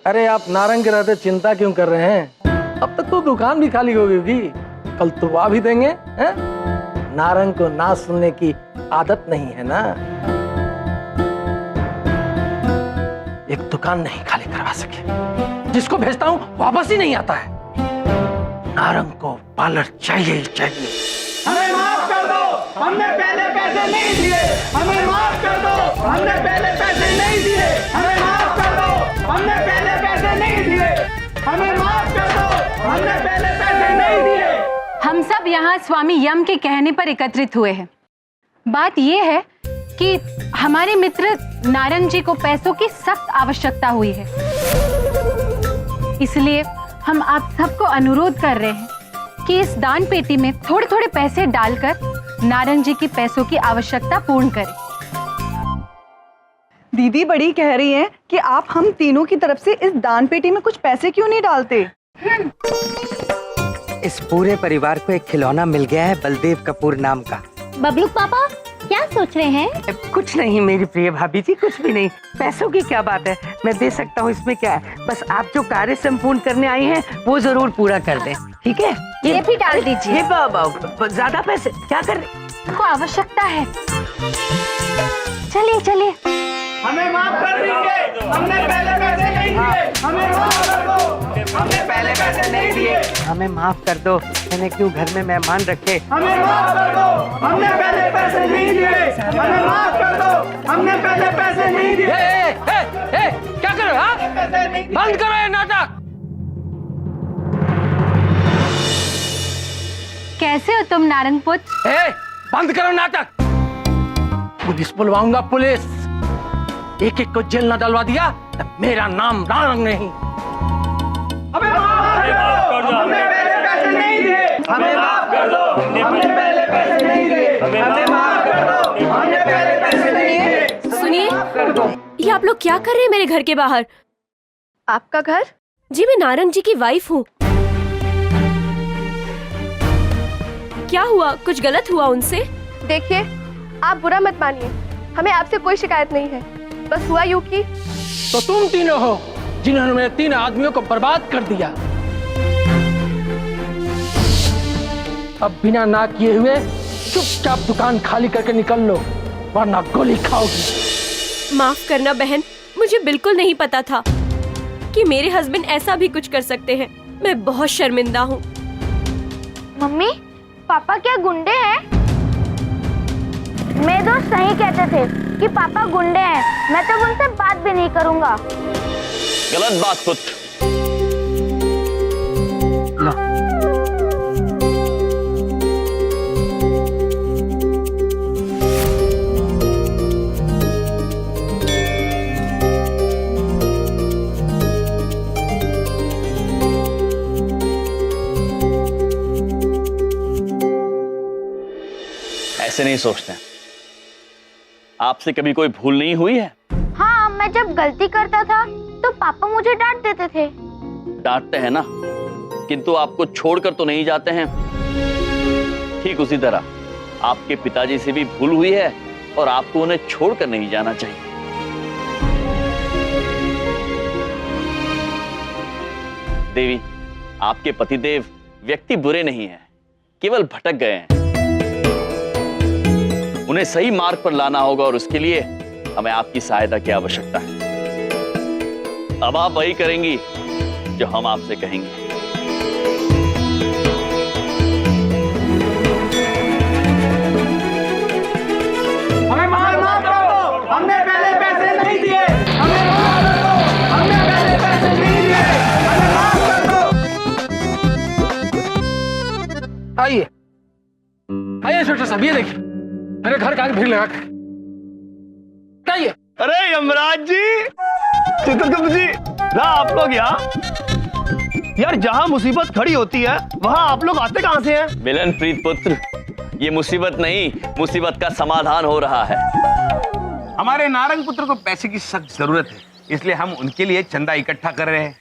अरे आप नारंग के रहते चिंता क्यों कर रहे हैं? अब तक तो दुकान भी खाली हो गई होगी, कल तुड़वा भी देंगे हैं? नारंग को ना सुनने की आदत नहीं है ना। एक दुकान नहीं खाली करवा सके, जिसको भेजता हूं वापस ही नहीं आता है। नारंग को पार्लर चाहिए ही चाहिए। हमें माफ कर दो, हमने पहले पैसे नहीं दिए। हमें माफ कर दो, हमने पहले पैसे नहीं दिए। हमें माफ कर दो, हमने पहले पैसे नहीं दिए। हमें माफ कर दो, हमने पहले पैसे नहीं दिए। हम सब यहाँ स्वामी यम के कहने पर एकत्रित हुए हैं। बात ये है कि हमारे मित्र नारंग जी को पैसों की सख्त आवश्यकता हुई है, इसलिए हम आप सबको अनुरोध कर रहे हैं कि इस दान पेटी में थोड़े थोड़े पैसे डालकर नारंग जी की पैसों की आवश्यकता पूर्ण करें। दीदी बड़ी कह रही हैं कि आप हम तीनों की तरफ से इस दान पेटी में कुछ पैसे क्यों नहीं डालते? इस पूरे परिवार को एक खिलौना मिल गया है बलदेव कपूर नाम का। बबलू पापा क्या सोच रहे हैं? कुछ नहीं मेरी प्रिय भाभी जी, कुछ भी नहीं। पैसों की क्या बात है, मैं दे सकता हूँ, इसमें क्या है। बस आप जो कार्य संपूर्ण करने आई हैं वो जरूर पूरा कर दें, ठीक है? ये भी डाल दीजिए। ये ज्यादा पैसे क्या कर रहे? को आवश्यकता है। चलिए चलिए। हमें माफ कर दीजिए, हमने पहले पैसे नहीं दिए। हमें माफ कर दो, हमने पहले पैसे नहीं दिए। हमें माफ कर दो, मैंने क्यों घर में मेहमान रखे। हमें माफ कर दो, हमने पहले पैसे नहीं दिए। हमें माफ कर दो, हमने पहले पैसे नहीं दिए। क्या कर रहे हो? हाँ? बंद करो ये नाटक। कैसे हो तुम नारंग पुत्र? बंद करो नाटक। पुलिस बुलवाऊंगा, पुलिस। एक एक को जेल न डलवा दिया तो मेरा नाम नारंग नहीं। हमें माफ कर दो, हमने पहले पैसे नहीं दिए। हमें माफ कर दो, हमने पहले पैसे नहीं दिए। हमें माफ कर दो, हमने पहले पैसे नहीं दिए। सुनिए, ये आप लोग क्या कर रहे हैं मेरे घर के बाहर? आपका घर? जी मैं नारंग जी की वाइफ हूँ। क्या हुआ, कुछ गलत हुआ उनसे? देखिए, आप बुरा मत मानिए, हमें आपसे कोई शिकायत नहीं है। बस हुआ यूं कि तो तुम तीनों हो जिन्होंने मेरे 3 आदमियों को बर्बाद कर दिया। अब बिना ना किए हुए चुपचाप दुकान खाली करके निकल लो, वरना गोली खाओगी। माफ करना बहन, मुझे बिल्कुल नहीं पता था कि मेरे हस्बैंड ऐसा भी कुछ कर सकते हैं। मैं बहुत शर्मिंदा हूँ। मम्मी, पापा क्या गुंडे हैं? मेरे दोस्त सही कहते थे कि पापा गुंडे हैं। मैं तो उनसे बात भी नहीं करूंगा। गलत बात पुत्र। ऐसे नहीं सोचते। आपसे कभी कोई भूल नहीं हुई है? हाँ, मैं जब गलती करता था तो पापा मुझे डांट देते थे। डांटते हैं ना, किंतु आपको छोड़कर तो नहीं जाते हैं। ठीक उसी तरह आपके पिताजी से भी भूल हुई है और आपको उन्हें छोड़कर नहीं जाना चाहिए। देवी, आपके पतिदेव व्यक्ति बुरे नहीं हैं, केवल भटक गए हैं। उन्हें सही मार्ग पर लाना होगा और उसके लिए हमें आपकी सहायता की आवश्यकता है। अब आप वही करेंगी जो हम आपसे कहेंगे। हमें माफ कर दो, हमने पहले पैसे नहीं दिए। हमें माफ कर दो, हमने पहले पैसे नहीं दिए। हमें माफ कर दो। आइए आइए इंस्पेक्टर साहब, ये देखिए मेरे घर का भीड़ लगा कर। आइए। अरे यमराज जी, चित्रगुप्त जी, आप लोग यहाँ? यार जहाँ मुसीबत खड़ी होती है वहाँ आप लोग आते कहाँ से हैं? मिलन प्रीत पुत्र, ये मुसीबत नहीं, मुसीबत का समाधान हो रहा है। हमारे नारंग पुत्र को पैसे की सख्त जरूरत है, इसलिए हम उनके लिए चंदा इकट्ठा कर रहे हैं।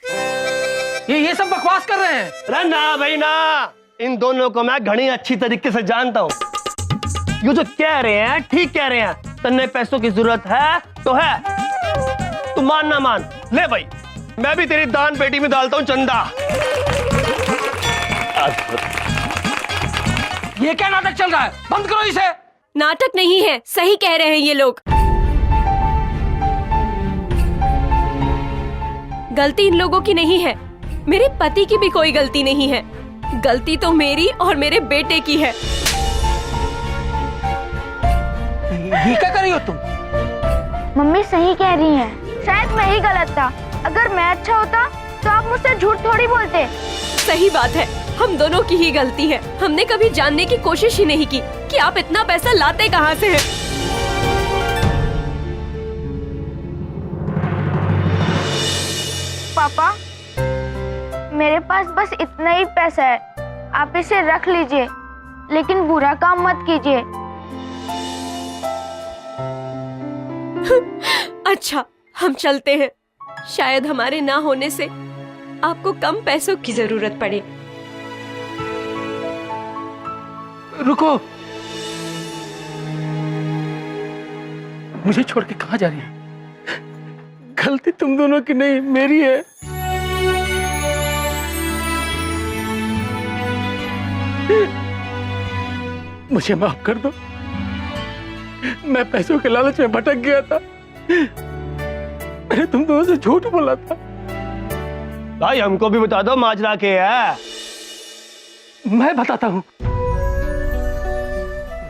ये सब बकवास कर रहे हैं। अरे ना भाई ना, इन दोनों को मैं घनी अच्छी तरीके से जानता हूँ। ये जो कह रहे हैं ठीक कह रहे हैं। तन्ने पैसों की जरूरत है तो है, तू मान ना मान, ले भाई मैं भी तेरी दान पेटी में डालता हूँ चंदा। ये क्या नाटक चल रहा है? बंद करो इसे। नाटक नहीं है, सही कह रहे हैं ये लोग। गलती इन लोगों की नहीं है, मेरे पति की भी कोई गलती नहीं है। गलती तो मेरी और मेरे बेटे की है। ये क्या कर रही हो तुम? मम्मी सही कह रही हैं। शायद मैं ही गलत था। अगर मैं अच्छा होता तो आप मुझसे झूठ थोड़ी बोलते। सही बात है, हम दोनों की ही गलती है। हमने कभी जानने की कोशिश ही नहीं की कि आप इतना पैसा लाते कहाँ से हैं। पापा, मेरे पास बस इतना ही पैसा है, आप इसे रख लीजिए, लेकिन बुरा काम मत कीजिए। अच्छा, हम चलते हैं। शायद हमारे ना होने से आपको कम पैसों की जरूरत पड़े। रुको, मुझे छोड़ के कहाँ जा रही है? गलती तुम दोनों की नहीं, मेरी है। मुझे माफ कर दो, मैं पैसों के लालच में भटक गया था। मैंने तुम दोनों से झूठ बोला था। भाई हमको भी बता दो माजरा के है। मैं बताता हूँ,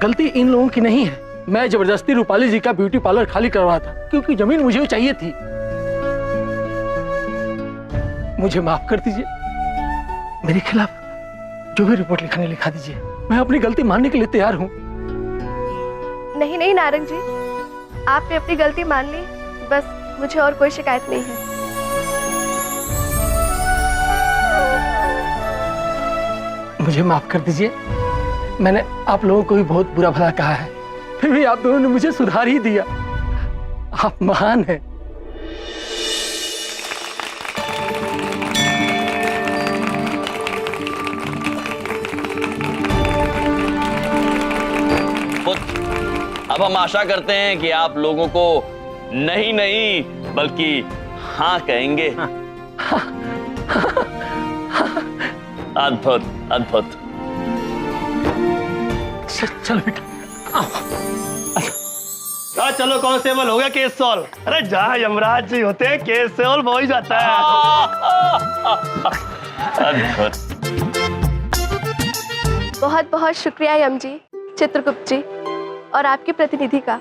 गलती इन लोगों की नहीं है। मैं जबरदस्ती रूपाली जी का ब्यूटी पार्लर खाली करवा था क्योंकि जमीन मुझे चाहिए थी। मुझे माफ कर दीजिए। मेरे खिलाफ जो भी रिपोर्ट लिखाने लिखा दीजिए। मैं अपनी गलती मानने के लिए तैयार हूँ। नहीं नहीं नारंग जी, आपने अपनी गलती मान ली, बस मुझे और कोई शिकायत नहीं है। मुझे माफ कर दीजिए। मैंने आप लोगों को भी बहुत बुरा भला कहा है, फिर भी आप दोनों ने मुझे सुधार ही दिया। आप महान हैं। अब हम आशा करते हैं कि आप लोगों को नहीं नहीं बल्कि हाँ कहेंगे। अद्भुत अद्भुत। चलो बेटा, चलो कांस्टेबल, हो गया केस सॉल्व। अरे जहाँ यमराज जी होते हैं केस सॉल्व हो ही जाता है। अद्भुत। बहुत बहुत शुक्रिया यम जी, चित्रगुप्त जी और आपके प्रतिनिधि का।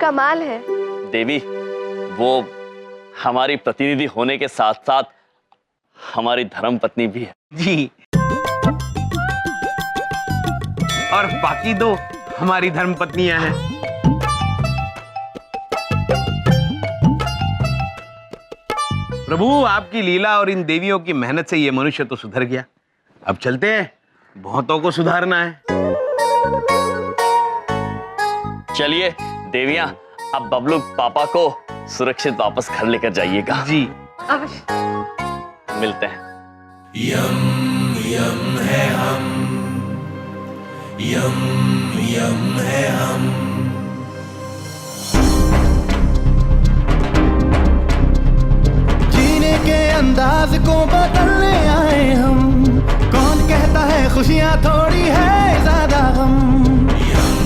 कमाल है। देवी, वो हमारी प्रतिनिधि होने के साथ साथ हमारी धर्मपत्नी भी है। जी, और बाकी दो हमारी धर्मपत्नियां हैं। प्रभु, आपकी लीला और इन देवियों की मेहनत से ये मनुष्य तो सुधर गया। अब चलते हैं, बहुतों को सुधारना है। चलिए देवियां, अब बबलू पापा को सुरक्षित वापस घर लेकर जाइएगा। जी, मिलते हैं। यम यम है हम, यम यम है हम। जीने के अंदाज को बदलने आए हम। कौन कहता है खुशियां थोड़ी है ज्यादा गम। यम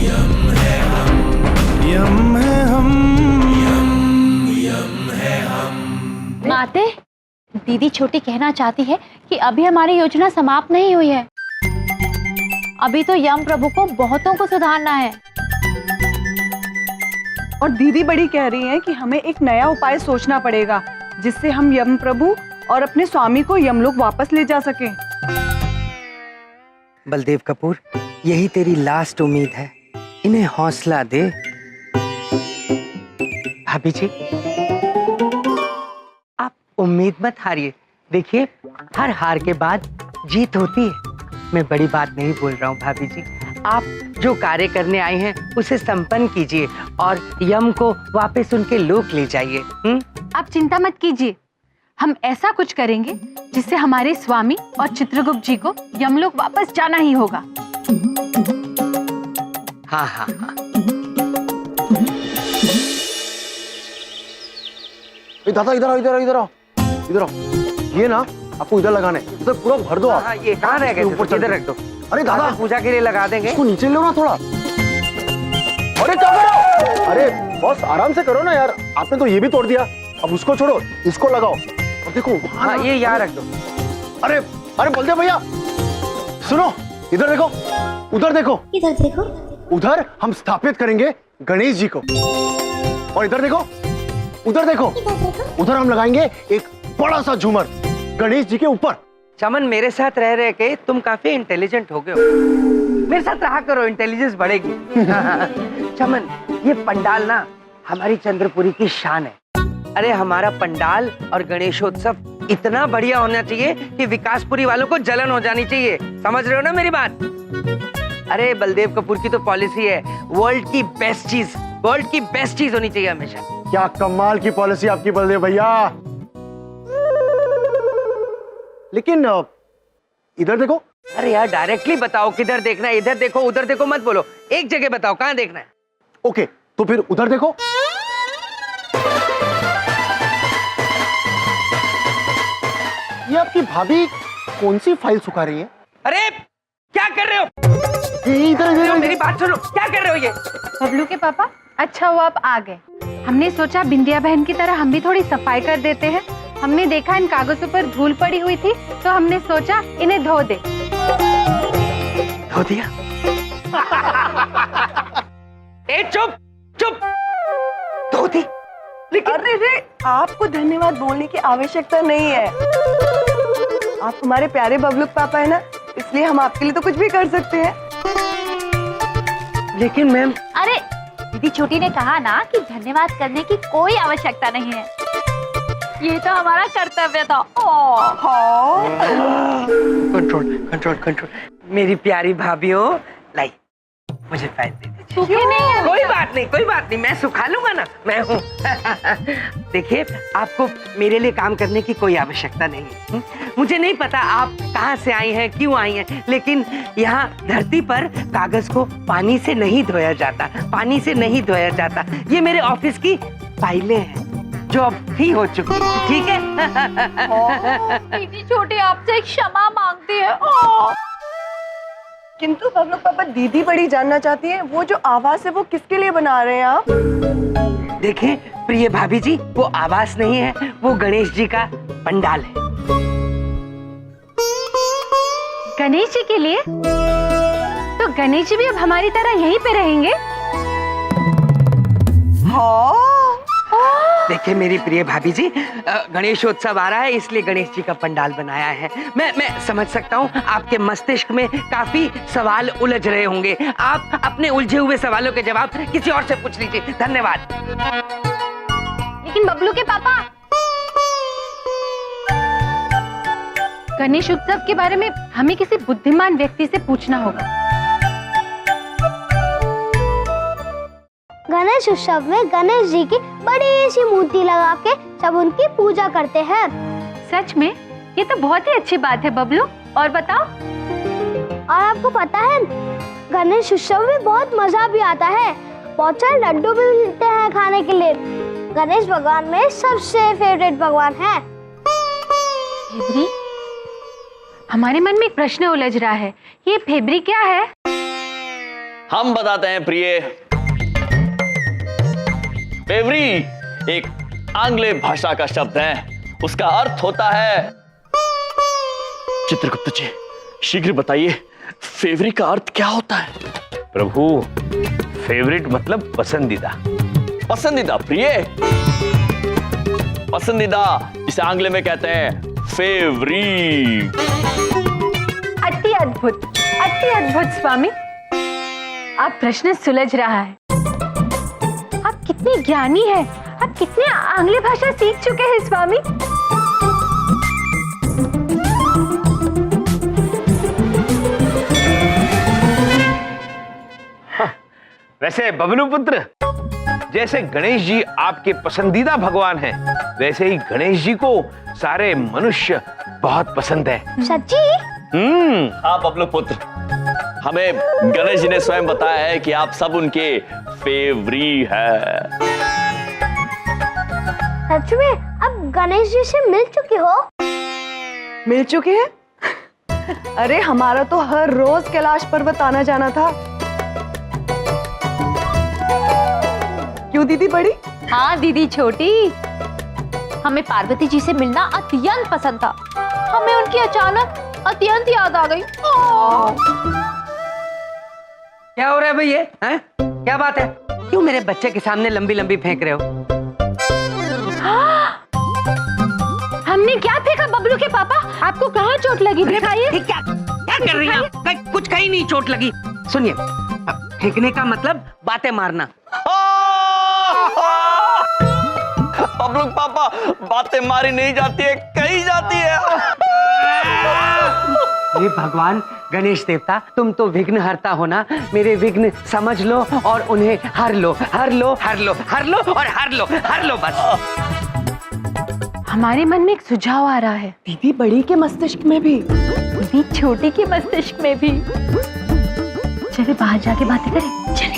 यम है हम, यम है हम, यम यम है हम। माते, दीदी छोटी कहना चाहती है कि अभी हमारी योजना समाप्त नहीं हुई है। अभी तो यम प्रभु को बहुतों को सुधारना है। और दीदी बड़ी कह रही हैं कि हमें एक नया उपाय सोचना पड़ेगा जिससे हम यम प्रभु और अपने स्वामी को यमलोक वापस ले जा सकें। बलदेव कपूर, यही तेरी लास्ट उम्मीद है। इन्हें हौसला दे। भाभी जी, आप उम्मीद मत हारिए। देखिए, हर हार के बाद जीत होती है। मैं बड़ी बात नहीं बोल रहा हूँ भाभी जी। आप जो कार्य करने आए हैं उसे संपन्न कीजिए और यम को वापस उनके लोक ले जाइए। आप चिंता मत कीजिए, हम ऐसा कुछ करेंगे जिससे हमारे स्वामी और चित्रगुप्त जी को यमलोक वापस जाना ही होगा। हाँ हाँ हाँ। दादा इधर आओ, इधर आओ, इधर आओ, इधर आओ। ये ना आपको इधर लगाना है, इधर पूरा भर दो आप। हाँ, ये कहाँ रह गए? ऊपर इधर रख दो। अरे दादा पूजा के लिए लगा देंगे। इसको नीचे लो ना थोड़ा। अरे क्या करो? अरे बॉस आराम से करो ना यार, आपने तो ये भी तोड़ दिया। अब उसको छोड़ो, इसको लगाओ। और देखो हाँ, ये यहाँ रख दो। अरे अरे बलदेव भैया सुनो, इधर देखो, उधर देखो, इधर देखो। उधर हम स्थापित करेंगे गणेश जी को। और इधर देखो, उधर देखो, उधर हम लगाएंगे एक बड़ा सा झूमर गणेश जी के ऊपर। चमन, मेरे साथ रह रहे के तुम काफी इंटेलिजेंट हो गए हो। मेरे साथ रहा करो, इंटेलिजेंस बढ़ेगी। चमन, ये पंडाल ना हमारी चंद्रपुरी की शान है। अरे हमारा पंडाल और गणेशोत्सव इतना बढ़िया होना चाहिए कि विकासपुरी वालों को जलन हो जानी चाहिए। समझ रहे हो ना मेरी बात? अरे बलदेव कपूर की तो पॉलिसी है, वर्ल्ड की बेस्ट चीज, वर्ल्ड की बेस्ट चीज होनी चाहिए हमेशा। क्या कमाल की पॉलिसी आपकी बलदेव भैया। लेकिन इधर देखो। अरे यार डायरेक्टली बताओ किधर देखना है। इधर देखो, उधर देखो मत बोलो, एक जगह बताओ कहाँ देखना है। ओके, तो फिर उधर देखो। ये आपकी भाभी कौन सी फाइल सुखा रही है? अरे क्या कर रहे हो? इधर मेरी बात सुनो, क्या कर रहे हो ये? बबलू के पापा, अच्छा हुआ आप आ गए। हमने सोचा बिंदिया बहन की तरह हम भी थोड़ी सफाई कर देते हैं। हमने देखा इन कागजों पर धूल पड़ी हुई थी, तो हमने सोचा इन्हें धो दे। धो दिया? ए चुप चुप, धो दी? लेकिन अरे आपको धन्यवाद बोलने की आवश्यकता नहीं है। आप हमारे प्यारे बबलू पापा है ना, इसलिए हम आपके लिए तो कुछ भी कर सकते हैं। लेकिन मैम, अरे दीदी छोटी ने कहा ना कि धन्यवाद करने की कोई आवश्यकता नहीं है, ये तो हमारा कर्तव्य था। Control control control. मेरी प्यारी भाभीओ, लाई मुझे फाइल दे दीजिए। सूखे नहीं है? कोई बात नहीं, कोई बात नहीं, मैं सुखा लूंगा ना, मैं हूँ। देखिए, आपको मेरे लिए काम करने की कोई आवश्यकता नहीं है। मुझे नहीं पता आप कहाँ से आई हैं, क्यों आई हैं, लेकिन यहाँ धरती पर कागज को पानी से नहीं धोया जाता, पानी से नहीं धोया जाता। ये मेरे ऑफिस की फाइलें हैं जो अब फ्री हो चुकी है, ठीक है? दीदी छोटी आपसे क्षमा मांगती है। किंतु बबलू पापा, दीदी बड़ी जानना चाहती है वो जो आवास है वो किसके लिए बना रहे हैं आप? देखिए प्रिय भाभी जी, वो आवास नहीं है, वो गणेश जी का पंडाल है। गणेश जी के लिए? तो गणेश जी भी अब हमारी तरह यहीं पे रहेंगे? हाँ। देखिए मेरी प्रिय भाभी जी, गणेशोत्सव आ रहा है इसलिए गणेश जी का पंडाल बनाया है। मैं समझ सकता हूँ आपके मस्तिष्क में काफी सवाल उलझ रहे होंगे। आप अपने उलझे हुए सवालों के जवाब किसी और से पूछ लीजिए। धन्यवाद। लेकिन बबलू के पापा, गणेश उत्सव के बारे में हमें किसी बुद्धिमान व्यक्ति से पूछना होगा। गणेश उत्सव में गणेश जी की बड़ी सी मूर्ति लगा के सब उनकी पूजा करते हैं। सच में? ये तो बहुत ही अच्छी बात है बबलू। और बताओ। और आपको पता है गणेश उत्सव में बहुत मजा भी आता है, बहुत सारे लड्डू भी मिलते हैं खाने के लिए। गणेश भगवान में सबसे फेवरेट भगवान है। फेबरी? हमारे मन में एक प्रश्न उलझ रहा है, ये फेबरी क्या है? हम बताते हैं प्रिय। फेवरी एक आंग्लेय भाषा का शब्द है, उसका अर्थ होता है। चित्रगुप्त जी शीघ्र बताइए, फेवरी का अर्थ क्या होता है? प्रभु, फेवरेट मतलब पसंदीदा। पसंदीदा प्रिय, पसंदीदा इसे आंग्ल में कहते हैं फेवरेट। अति अद्भुत स्वामी, आप प्रश्न सुलझ रहा है। आप कितने ज्ञानी हैं, आप कितने आंग्ल भाषा सीख चुके हैं स्वामी। वैसे बबलू पुत्र, जैसे गणेश जी आपके पसंदीदा भगवान हैं, वैसे ही गणेश जी को सारे मनुष्य बहुत पसंद है। सच्ची? हाँ बबलू पुत्र, हमें गणेश जी ने स्वयं बताया है कि आप सब उनके फेवरी है। सच में? गणेश जी से मिल चुकी हो? मिल चुके हैं? अरे हमारा तो हर रोज कैलाश पर्वत आना जाना था। क्यों दीदी बड़ी? हाँ दीदी छोटी, हमें पार्वती जी से मिलना अत्यंत पसंद था। हमें उनकी अचानक अत्यंत याद आ गई। क्या हो रहा है भाई ये? हैं? क्या बात है? क्यों मेरे बच्चे के सामने लंबी लंबी फेंक रहे हो? हमने क्या फेंका बबलू के पापा? आपको कहाँ चोट लगी? दिखाइए। क्या क्या कर रही हैं आप? कुछ कहीं नहीं चोट लगी। सुनिए, फेंकने का मतलब बातें मारना। बबलू पापा, बातें मारी नहीं जाती है, कही जाती है। हे भगवान गणेश देवता, तुम तो विघ्न हरता हो ना। मेरे विघ्न समझ लो और उन्हें हर लो, हर लो, हर लो, हर लो और हर लो, हर लो बस। हमारे मन में एक सुझाव आ रहा है। दीदी बड़ी के मस्तिष्क में भी, दीदी छोटी के मस्तिष्क में भी। चले बाहर जाके बातें करें। चले।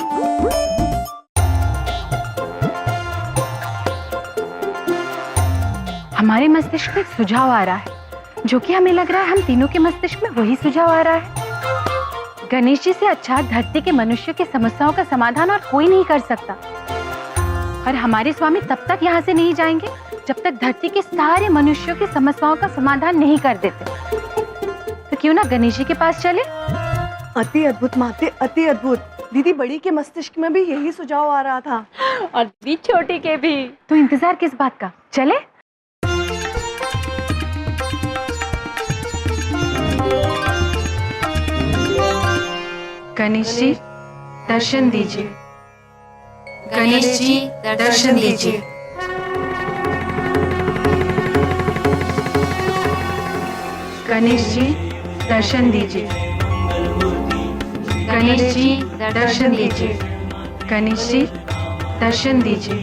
हमारे मस्तिष्क में एक सुझाव आ रहा है, जो कि हमें लग रहा है हम तीनों के मस्तिष्क में वही सुझाव आ रहा है। गणेश जी से अच्छा धरती के मनुष्य की समस्याओं का समाधान और कोई नहीं कर सकता। और हमारे स्वामी तब तक यहाँ से नहीं जाएंगे जब तक धरती के सारे मनुष्यों की समस्याओं का समाधान नहीं कर देते। तो क्यों ना गणेश जी के पास चले? अति अद्भुत माते, अति अद्भुत। दीदी बड़ी के मस्तिष्क में भी यही सुझाव आ रहा था और दीदी छोटी के भी। तो इंतजार किस बात का? चले। गणेश जी दर्शन दीजिए। गणेश जी दर्शन दीजिए। गणेश जी दर्शन दीजिए। गणेश जी दर्शन दीजिए। गणेश जी दर्शन दीजिए।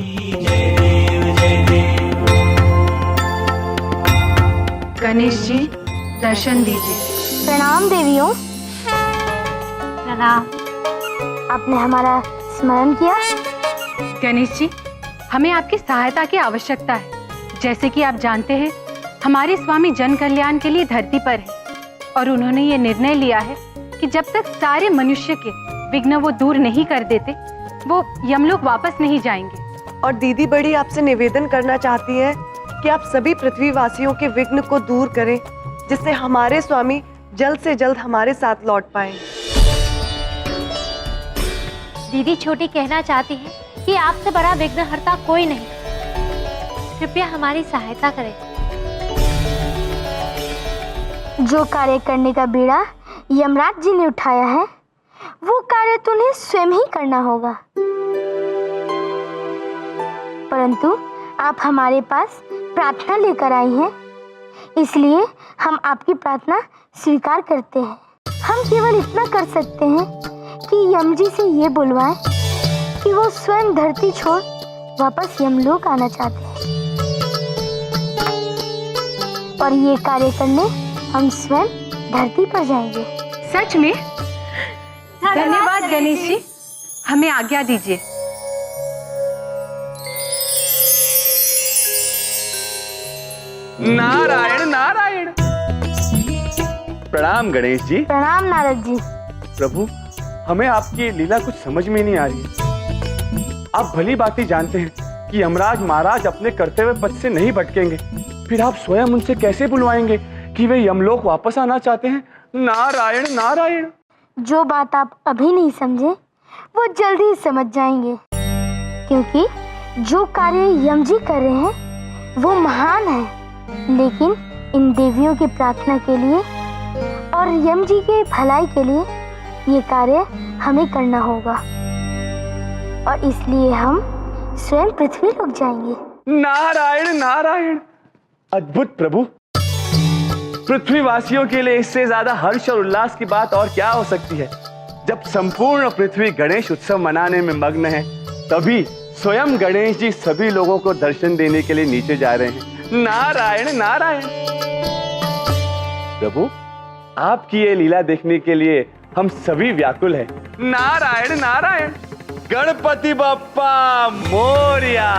गणेश जी दर्शन दीजिए। प्रणाम देवियों। प्रणाम। आपने हमारा स्मरण किया? गणेश जी, हमें आपकी सहायता की आवश्यकता है। जैसे कि आप जानते हैं, हमारे स्वामी जन कल्याण के लिए धरती पर है और उन्होंने ये निर्णय लिया है कि जब तक सारे मनुष्य के विघ्न वो दूर नहीं कर देते, वो यमलोक वापस नहीं जाएंगे। और दीदी बड़ी आपसे निवेदन करना चाहती है कि आप सभी पृथ्वीवासियों के विघ्न को दूर करें, जिससे हमारे स्वामी जल्द से जल्द हमारे साथ लौट पाएं। दीदी छोटी कहना चाहती है कि आपसे बड़ा विघ्नहर्ता कोई नहीं। कृपया हमारी सहायता करें। जो कार्य करने का बीड़ा यमराज जी ने उठाया है, वो कार्य तुम्हें स्वयं ही करना होगा। परंतु आप हमारे पास प्रार्थना लेकर आई हैं, इसलिए हम आपकी प्रार्थना स्वीकार करते हैं। हम केवल इतना कर सकते हैं कि यम जी से ये बुलवाएं कि वो स्वयं धरती छोड़ वापस यमलोक आना चाहते हैं, और ये कार्य करने हम स्वयं धरती पर जाएंगे। सच में? धन्यवाद गणेश जी, हमें आज्ञा दीजिए। नारायण नारायण। प्रणाम गणेश जी। प्रणाम नारद जी। प्रभु, हमें आपकी लीला कुछ समझ में नहीं आ रही है। आप भली बात जानते हैं कि यमराज महाराज अपने कर्तव्य पथ से नहीं भटकेंगे, फिर आप स्वयं उनसे कैसे बुलवाएंगे कि वे यमलोक वापस आना चाहते हैं? नारायण नारायण। जो बात आप अभी नहीं समझे, वो जल्दी ही समझ जाएंगे, क्योंकि जो कार्य यम जी कर रहे हैं वो महान है, लेकिन इन देवियों की प्रार्थना के लिए और यम जी के भलाई के लिए ये कार्य हमें करना होगा, और इसलिए हम स्वयं पृथ्वी लोक जाएंगे। नारायण नारायण। अद्भुत प्रभु, पृथ्वीवासियों के लिए इससे ज्यादा हर्ष और उल्लास की बात और क्या हो सकती है। जब संपूर्ण पृथ्वी गणेश उत्सव मनाने में मग्न है, तभी स्वयं गणेश जी सभी लोगों को दर्शन देने के लिए नीचे जा रहे हैं। नारायण नारायण। प्रभु, आपकी ये लीला देखने के लिए हम सभी व्याकुल हैं। नारायण नारायण। गणपति बप्पा मोरया।